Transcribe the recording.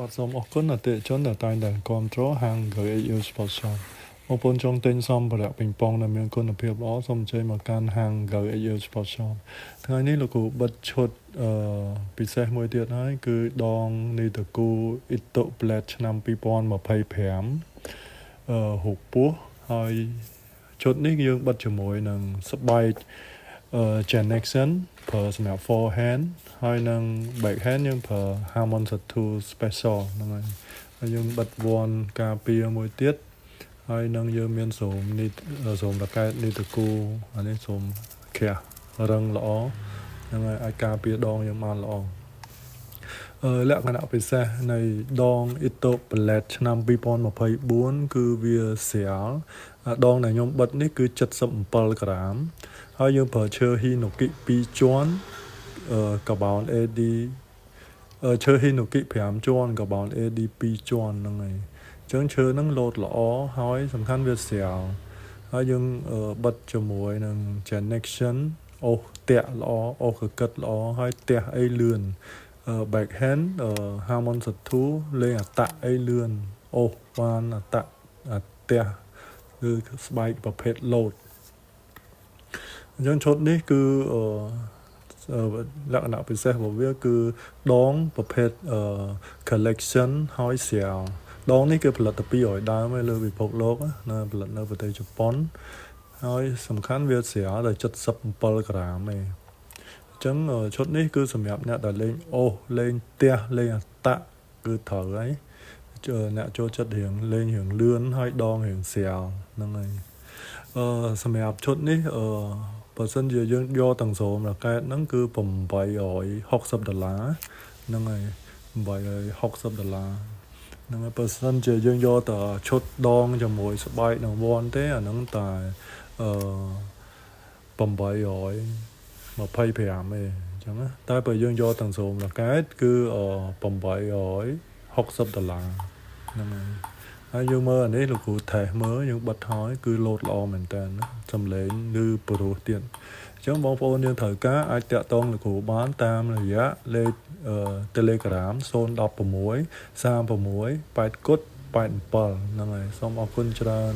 បាទសូមអរគុណអតិថិជនដែលតែងតែគ្រប់គ្រងហាង GAU Sport Shop បងប្អូនចង់ទិញសម្ភារៈប៉េងប៉ុងដែលមានគុណភាពល្អសូមអញ្ជើញមកកាន់ហាង GAU Sport Shop ថ្ងៃនេះលោកគ្រូបិទឈុតពិសេសមួយទៀតហើយគឺដងនីតគូ Ito Blade ឆ្នាំ2025ហូបពោះហើយឈុតនេះយើងបិទជាមួយនឹងស្បែកJackson ប្រើសម្រាប់ forehand ហើយនឹង backhand យើងប្រើ Harmon Tattoo Special ហ្នឹងហើយយើងបិទវ៉នការពារមួយទៀតហើយនឹងយើងមានសូមនេះសូមរកែតនេះតគូអានេះសូមខះរឹងល្អហ្នឹងហើយអាចការពារដងយើងបានល្អលក្ខណៈពិសេសនៃដង Ito Blade ឆ្នាំ2024គឺវាស្រាលដងដែលខ្ញុំបិទនេះគឺ77ក្រាមហើយយើងប្រើឈើហ៊ីណូគី2ជាន់កាបោន AD ឈើហ៊ីណូគី5ជាន់កាបោន AD 2ជាន់ហ្នឹងហើយអញ្ចឹងឈើហ្នឹងលោតល្អហើយសំខាន់វាស្រាលហើយយើងបិទជាមួយនឹង Connection អូសតាក់ល្អអូសកកិតល្អហើយទះអីលឿនbackhand Harmon Tattoo លេងអតៈអីលឿនអូសបានអតៈទះគឺស្បែកប្រភេទលោតអញ្ចឹងឈុតនេះគឺលក្ខណៈពិសេសរបស់វាគឺដងប្រភេទcollection ហើយស្រាលដងនេះគឺផលិតពី200ដើមលើពិភពលោកណាផលិតនៅប្រទេសជប៉ុនហើយសំខាន់វាស្រាលដល់77ក្រាមឯងអញ្ចឹងឈុតនេះគឺសម្រាប់អ្នកដែលលេងអូសលេងទះលេងអតៈគឺត្រូវហើយអ្នកចូលចិត្តរៀងលេងរៀងលឿនហើយដងរៀងស្រាលហ្នឹងហើយសម្រាប់ឈុតនេះបើសិនជាយើងយកទាំងសូមរ៉ាកែតហ្នឹងគឺ$860ហ្នឹងហើយ$860ហ្នឹងហើយបើសិនជាយើងយកតែឈុតដងជាមួយស្បែកនឹងវ៉នទេអាហ្នឹងតែ825ឯងអញ្ចឹងណាតែបើយើងយកទាំងសូមរ៉ាកែតគឺ$860ហ្នឹងហើយយើងមើលអានេះលោកគ្រូថេសមើលយើងបិទហើយគឺលោតល្អមែនតើសំឡេងឬព្រោះទៀតអញ្ចឹងបងប្អូនយើងត្រូវការអាចតាក់ទងលោកគ្រូបានតាមរយៈលេខTelegram 016 36 8 87ហ្នឹងហើយសូមអរគុណច្រើន